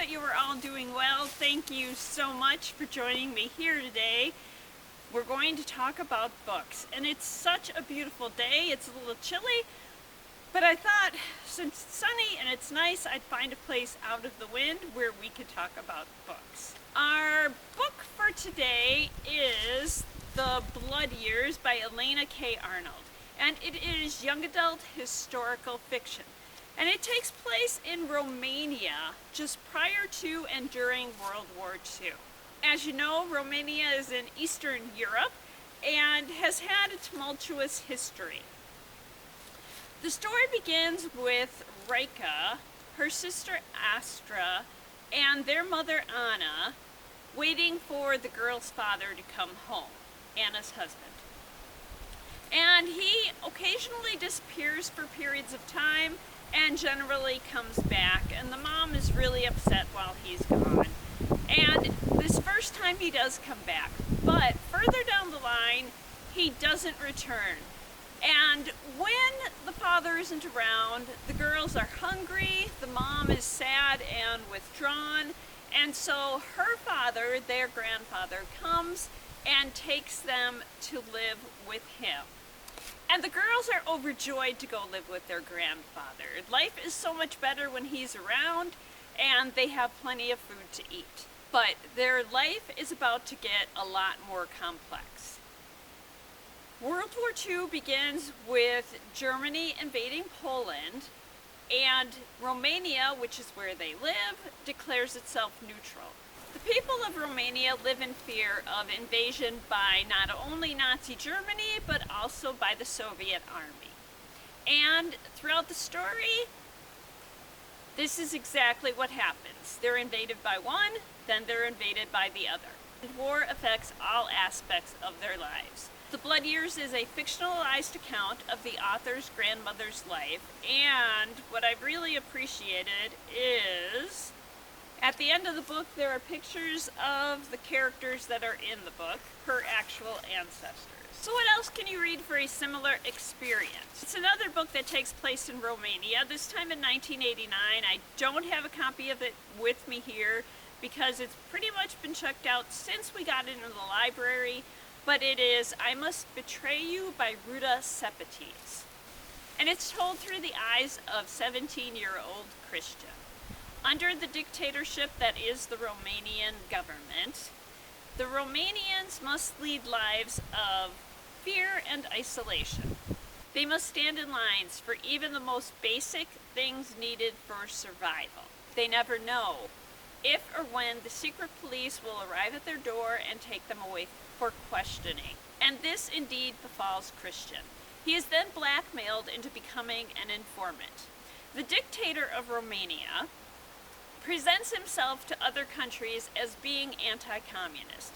that you were all doing well. Thank you so much for joining me here today. We're going to talk about books, and it's such a beautiful day. It's a little chilly, but I thought since it's sunny and it's nice, I'd find a place out of the wind where we could talk about books. Our book for today is The Blood Years by Elana K. Arnold, and it is young adult historical fiction. And it takes place in Romania just prior to and during World War II. As you know, Romania is in Eastern Europe and has had a tumultuous history. The story begins with Rieke, her sister Astra, and their mother Anna waiting for the girl's father to come home, Anna's husband. And he occasionally disappears for periods of time and generally comes back, and the mom is really upset while he's gone. And this first time he does come back, but further down the line he doesn't return. And when the father isn't around, the girls are hungry, the mom is sad and withdrawn, and so her father, their grandfather, comes and takes them to live with him. And the girls are overjoyed to go live with their grandfather. Life is so much better when he's around, and they have plenty of food to eat. But their life is about to get a lot more complex. World War II begins with Germany invading Poland, and Romania, which is where they live, declares itself neutral. The people of Romania live in fear of invasion by not only Nazi Germany, but also by the Soviet army. And throughout the story, this is exactly what happens. They're invaded by one, then they're invaded by the other. And war affects all aspects of their lives. The Blood Years is a fictionalized account of the author's grandmother's life, and what I really appreciated is at the end of the book, there are pictures of the characters that are in the book, her actual ancestors. So what else can you read for a similar experience? It's another book that takes place in Romania, this time in 1989. I don't have a copy of it with me here because it's pretty much been checked out since we got it into the library, but it is I Must Betray You by Ruta Sepetys. And it's told through the eyes of 17-year-old Christian. Under the dictatorship that is the Romanian government, the Romanians must lead lives of fear and isolation. They must stand in lines for even the most basic things needed for survival. They never know if or when the secret police will arrive at their door and take them away for questioning. And this indeed befalls Christian. He is then blackmailed into becoming an informant. The dictator of Romania presents himself to other countries as being anti-communist,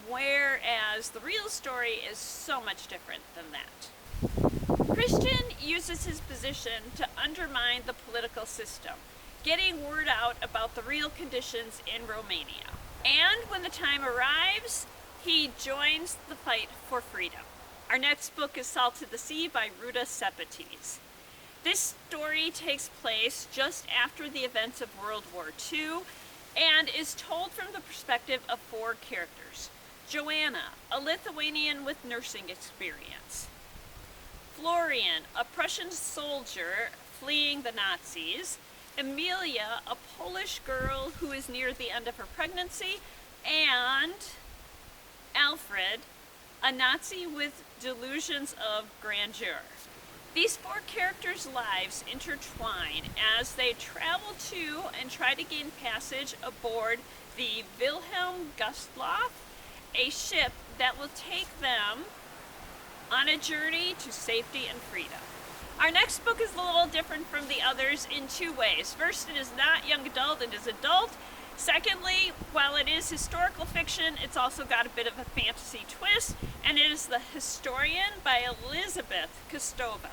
whereas the real story is so much different than that. Christian uses his position to undermine the political system, getting word out about the real conditions in Romania. And when the time arrives, he joins the fight for freedom. Our next book is Salt of the Sea by Ruta Sepetys. This story takes place just after the events of World War II and is told from the perspective of four characters. Joanna, a Lithuanian with nursing experience. Florian, a Prussian soldier fleeing the Nazis. Emilia, a Polish girl who is near the end of her pregnancy. And Alfred, a Nazi with delusions of grandeur. These four characters' lives intertwine as they travel to and try to gain passage aboard the Wilhelm Gustloff, a ship that will take them on a journey to safety and freedom. Our next book is a little different from the others in two ways. First, it is not young adult, it is adult. Secondly, while it is historical fiction, it's also got a bit of a fantasy twist, and it is The Historian by Elizabeth Kostova.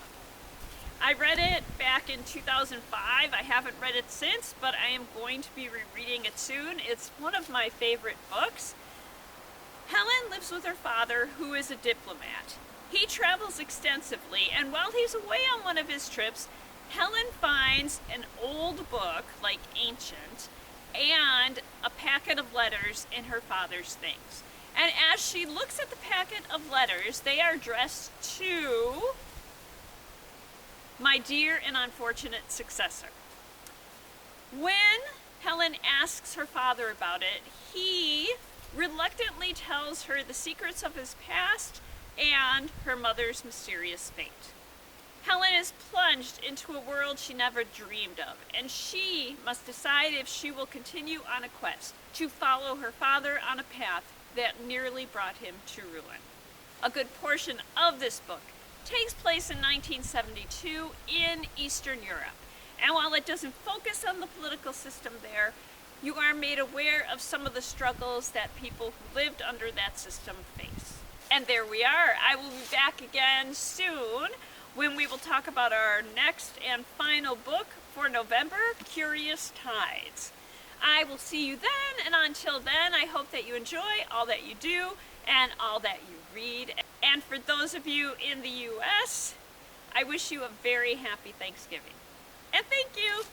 I read it back in 2005. I haven't read it since, but I am going to be rereading it soon. It's one of my favorite books. Helen lives with her father, who is a diplomat. He travels extensively, and while he's away on one of his trips, Helen finds an old book, like ancient, and a packet of letters in her father's things. And as she looks at the packet of letters, they are addressed to my dear and unfortunate successor. When Helen asks her father about it, he reluctantly tells her the secrets of his past and her mother's mysterious fate. Helen is plunged into a world she never dreamed of, and she must decide if she will continue on a quest to follow her father on a path that nearly brought him to ruin. A good portion of this book takes place in 1972 in Eastern Europe. And while it doesn't focus on the political system there, you are made aware of some of the struggles that people who lived under that system face. And there we are. I will be back again soon when we will talk about our next and final book for November, Curious Tides. I will see you then, and until then, I hope that you enjoy all that you do and all that you read. And for those of you in the U.S., I wish you a very happy Thanksgiving. And thank you!